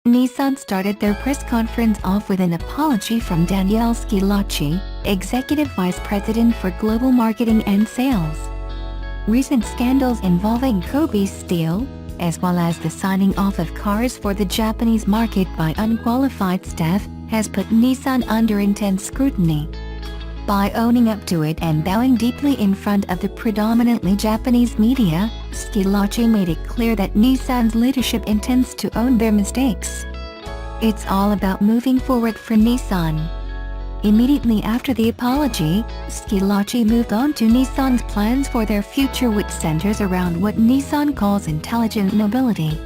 Nissan started their press conference off with an apology from Daniele Schillaci, Executive Vice President for Global Marketing and Sales. Recent scandals involving Kobe Steel, as well as the signing off of cars for the Japanese market by unqualified staff, has put Nissan under intense scrutiny. By owning up to it and bowing deeply in front of the predominantly Japanese media, Schillaci made it clear that Nissan's leadership intends to own their mistakes. It's all about moving forward for Nissan. Immediately after the apology, Schillaci moved on to Nissan's plans for their future, which centers around what Nissan calls intelligent mobility.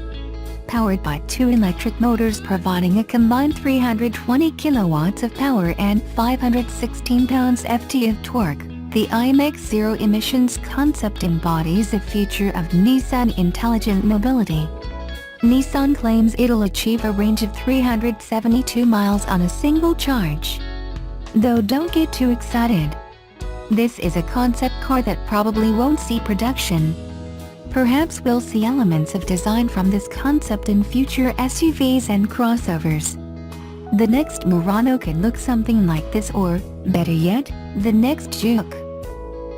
Powered by two electric motors providing a combined 320 kilowatts of power and 516 pounds-ft of torque, the IMX Zero Emissions concept embodies the future of Nissan intelligent mobility. Nissan claims it'll achieve a range of 372 miles on a single charge. Though don't get too excited. This is a concept car that probably won't see production. Perhaps we'll see elements of design from this concept in future SUVs and crossovers. The next Murano could look something like this, or, better yet, the next Juke.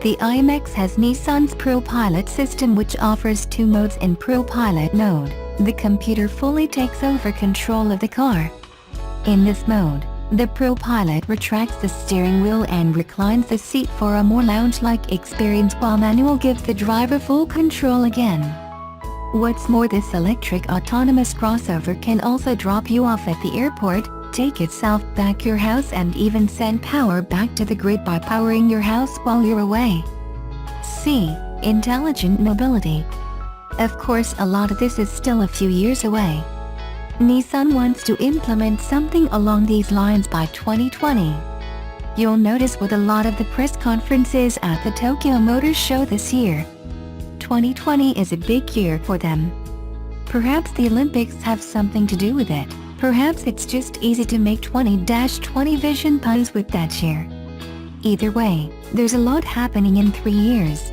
The IMX has Nissan's ProPilot system, which offers two modes. In ProPilot mode, the computer fully takes over control of the car. In this mode, the ProPilot retracts the steering wheel and reclines the seat for a more lounge-like experience, while manual gives the driver full control again. What's more, this electric autonomous crossover can also drop you off at the airport, take itself back your house, and even send power back to the grid by powering your house while you're away. See, intelligent mobility. Of course, a lot of this is still a few years away. Nissan wants to implement something along these lines by 2020. You'll notice with a lot of the press conferences at the Tokyo Motor Show this year. 2020 is a big year for them. Perhaps the Olympics have something to do with it. Perhaps it's just easy to make 20-20 vision puns with that year. Either way, there's a lot happening in 3 years.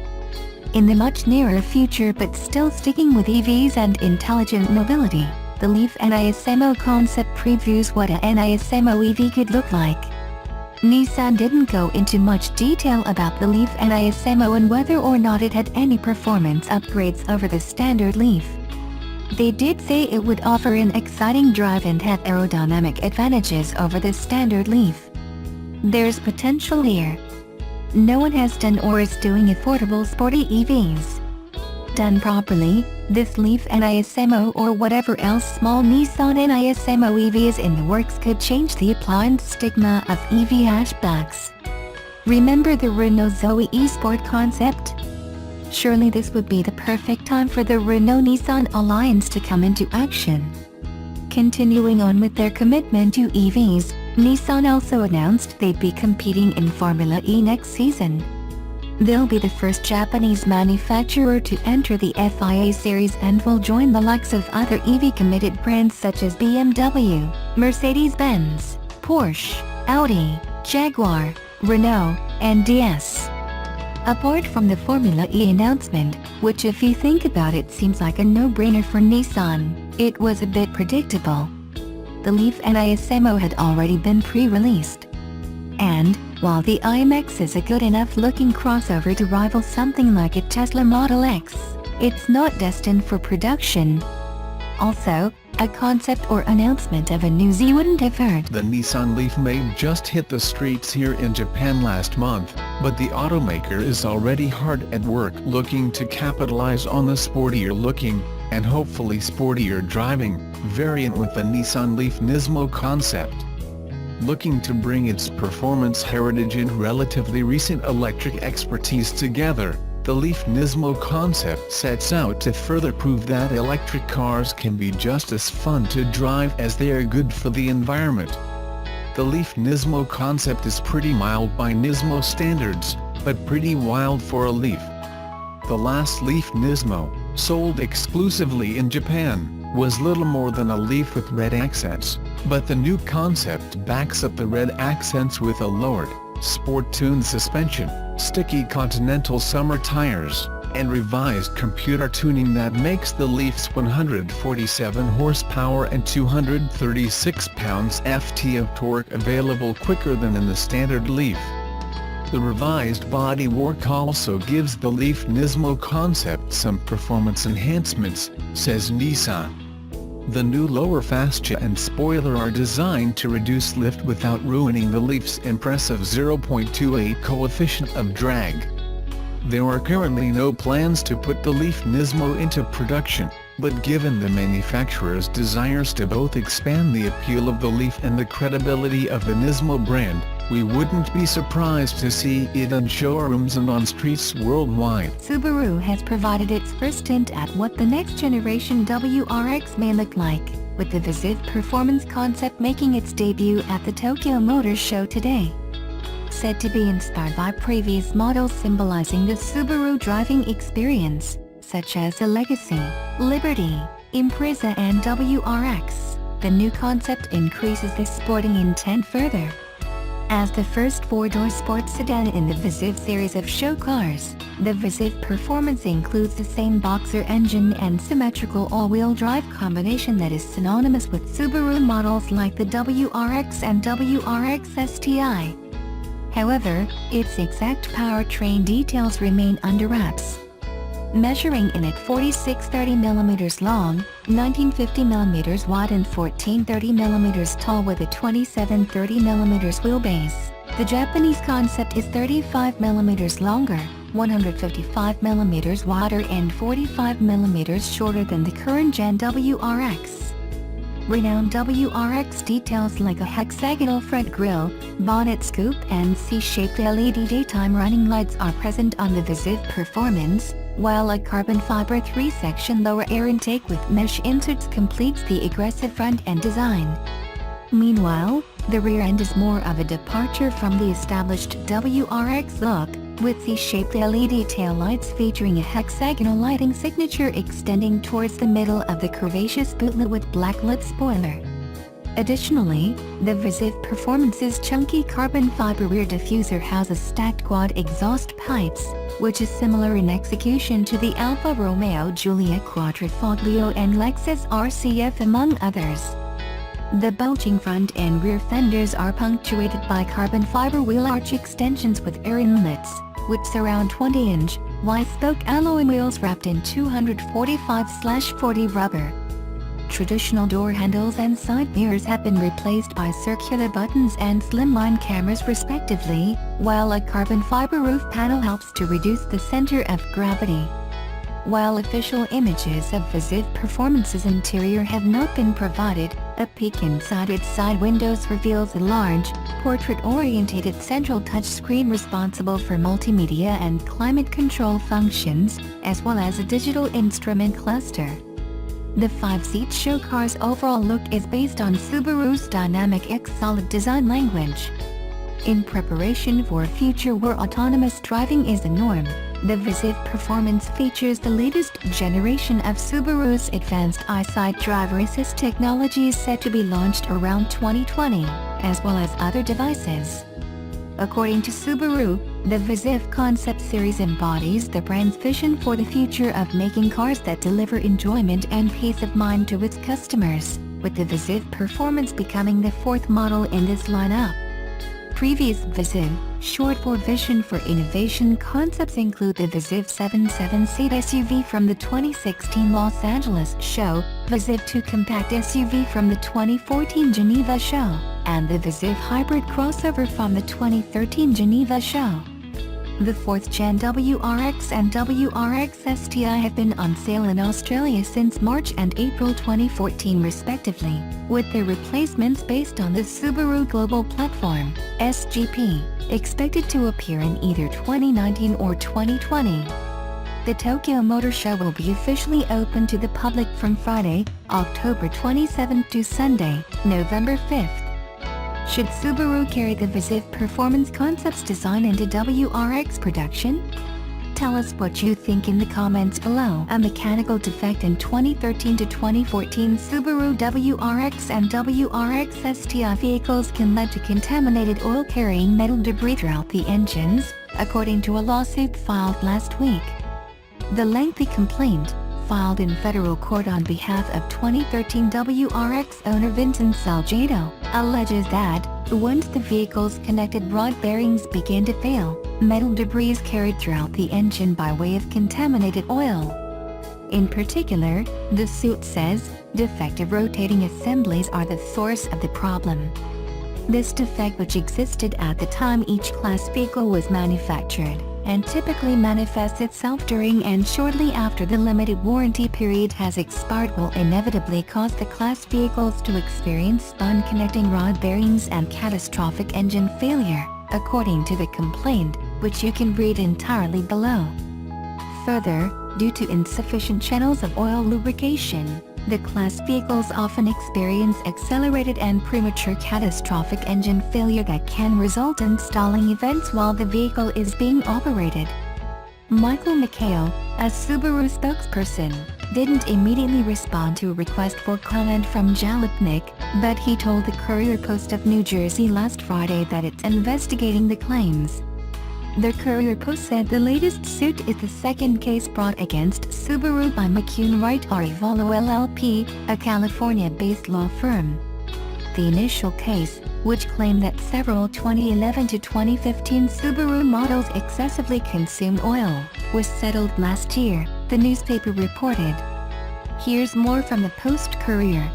In the much nearer future, but still sticking with EVs and intelligent mobility, the Leaf Nismo concept previews what a Nismo EV could look like. Nissan didn't go into much detail about the Leaf Nismo and whether or not it had any performance upgrades over the standard Leaf. They did say it would offer an exciting drive and have aerodynamic advantages over the standard Leaf. There's potential here. No one has done or is doing affordable sporty EVs. Done properly, this Leaf Nismo or whatever else small Nissan Nismo EV is in the works could change the appliance stigma of EV hatchbacks. Remember the Renault Zoe eSport concept? Surely this would be the perfect time for the Renault-Nissan alliance to come into action. Continuing on with their commitment to EVs, Nissan also announced they'd be competing in Formula E next season. They'll be the first Japanese manufacturer to enter the FIA series and will join the likes of other EV-committed brands such as BMW, Mercedes-Benz, Porsche, Audi, Jaguar, Renault, and DS. Apart from the Formula E announcement, which if you think about it seems like a no-brainer for Nissan, it was a bit predictable. The Leaf Nismo had already been pre-released. And, while the IMX is a good enough looking crossover to rival something like a Tesla Model X, it's not destined for production. Also, a concept or announcement of a new Z wouldn't have hurt. The Nissan Leaf may just hit the streets here in Japan last month, but the automaker is already hard at work looking to capitalize on the sportier looking, and hopefully sportier driving, variant with the Nissan Leaf Nismo concept. Looking to bring its performance heritage and relatively recent electric expertise together, the Leaf Nismo concept sets out to further prove that electric cars can be just as fun to drive as they are good for the environment. The Leaf Nismo concept is pretty mild by Nismo standards, but pretty wild for a Leaf. The last Leaf Nismo, sold exclusively in Japan, was little more than a Leaf with red accents, but the new concept backs up the red accents with a lowered, sport-tuned suspension, sticky Continental summer tires, and revised computer tuning that makes the Leaf's 147 horsepower and 236 pounds-ft of torque available quicker than in the standard Leaf. The revised bodywork also gives the Leaf Nismo concept some performance enhancements, says Nissan. The new lower fascia and spoiler are designed to reduce lift without ruining the Leaf's impressive 0.28 coefficient of drag. There are currently no plans to put the Leaf Nismo into production, but given the manufacturer's desires to both expand the appeal of the Leaf and the credibility of the Nismo brand, we wouldn't be surprised to see it in showrooms and on streets worldwide. Subaru has provided its first hint at what the next generation WRX may look like, with the Visiv performance concept making its debut at the Tokyo Motor Show today. Said to be inspired by previous models symbolizing the Subaru driving experience, such as the Legacy, Liberty, Impreza and WRX, the new concept increases the sporting intent further. As the first four-door sports sedan in the Visiv series of show cars, the Visiv Performance includes the same boxer engine and symmetrical all-wheel drive combination that is synonymous with Subaru models like the WRX and WRX STI. However, its exact powertrain details remain under wraps. Measuring in at 4630mm long, 1950mm wide and 1430mm tall with a 2730mm wheelbase, the Japanese concept is 35mm longer, 155mm wider and 45mm shorter than the current Gen WRX. Renowned WRX details like a hexagonal front grille, bonnet scoop and C-shaped LED daytime running lights are present on the Visiv Performance, while a carbon fiber 3-section lower air intake with mesh inserts completes the aggressive front end design. Meanwhile, the rear end is more of a departure from the established WRX look, with C-shaped LED taillights featuring a hexagonal lighting signature extending towards the middle of the curvaceous bootlet with black lip spoiler. Additionally, the Visiv Performance's chunky carbon fiber rear diffuser houses stacked quad exhaust pipes, which is similar in execution to the Alfa Romeo Giulia Quadrifoglio and Lexus RCF among others. The bulging front and rear fenders are punctuated by carbon fiber wheel arch extensions with air inlets, which surround 20-inch, wide-spoke alloy wheels wrapped in 245/40 rubber. Traditional door handles and side mirrors have been replaced by circular buttons and slimline cameras respectively, while a carbon fiber roof panel helps to reduce the center of gravity. While official images of Visiv Performance's interior have not been provided, a peek inside its side windows reveals a large, portrait-oriented central touchscreen responsible for multimedia and climate control functions, as well as a digital instrument cluster. The 5-seat show car's overall look is based on Subaru's Dynamic X solid design language. In preparation for a future where autonomous driving is the norm, the Visiv Performance features the latest generation of Subaru's advanced eyesight driver assist technology set to be launched around 2020, as well as other devices. According to Subaru, the Visiv concept series embodies the brand's vision for the future of making cars that deliver enjoyment and peace of mind to its customers, with the Visiv Performance becoming the fourth model in this lineup. Previous Visiv, short for Vision for Innovation concepts include the Visiv 7 7-seat SUV from the 2016 Los Angeles show, Visiv 2 compact SUV from the 2014 Geneva show, and the Visiv hybrid crossover from the 2013 Geneva show. The 4th Gen WRX and WRX STI have been on sale in Australia since March and April 2014 respectively, with their replacements based on the Subaru Global Platform, SGP, expected to appear in either 2019 or 2020. The Tokyo Motor Show will be officially open to the public from Friday, October 27 to Sunday, November 5th. Should Subaru carry the Visiv Performance concept's design into WRX production? Tell us what you think in the comments below. A mechanical defect in 2013 to 2014 Subaru WRX and WRX STI vehicles can lead to contaminated oil-carrying metal debris throughout the engines, according to a lawsuit filed last week. The lengthy complaint, filed in federal court on behalf of 2013 WRX owner Vincent Salgado, alleges that, once the vehicle's connected rod bearings began to fail, metal debris is carried throughout the engine by way of contaminated oil. In particular, the suit says, defective rotating assemblies are the source of the problem. This defect, which existed at the time each class vehicle was manufactured, and typically manifests itself during and shortly after the limited warranty period has expired, will inevitably cause the class vehicles to experience spun connecting rod bearings and catastrophic engine failure, according to the complaint, which you can read entirely below. Further, due to insufficient channels of oil lubrication, the class vehicles often experience accelerated and premature catastrophic engine failure that can result in stalling events while the vehicle is being operated. Michael McHale, a Subaru spokesperson, didn't immediately respond to a request for comment from Jalopnik, but he told the Courier Post of New Jersey last Friday that it's investigating the claims. The Courier Post said the latest suit is the second case brought against Subaru by McCune Wright Arevalo LLP, a California-based law firm. The initial case, which claimed that several 2011 to 2015 Subaru models excessively consumed oil, was settled last year, the newspaper reported. Here's more from the Post-Courier.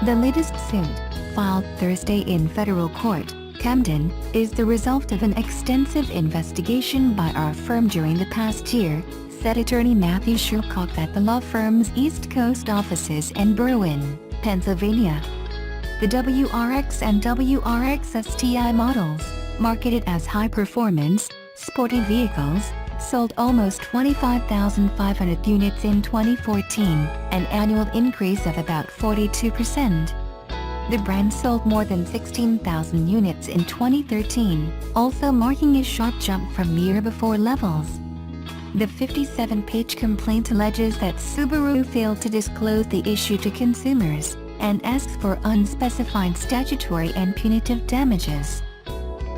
The latest suit, filed Thursday in federal court, Camden, is the result of an extensive investigation by our firm during the past year, said attorney Matthew Shercock at the law firm's East Coast offices in Berwyn, Pennsylvania. The WRX and WRX STI models, marketed as high-performance, sporty vehicles, sold almost 25,500 units in 2014, an annual increase of about 42%. The brand sold more than 16,000 units in 2013, also marking a sharp jump from year-before levels. The 57-page complaint alleges that Subaru failed to disclose the issue to consumers, and asks for unspecified statutory and punitive damages.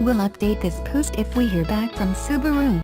We'll update this post if we hear back from Subaru.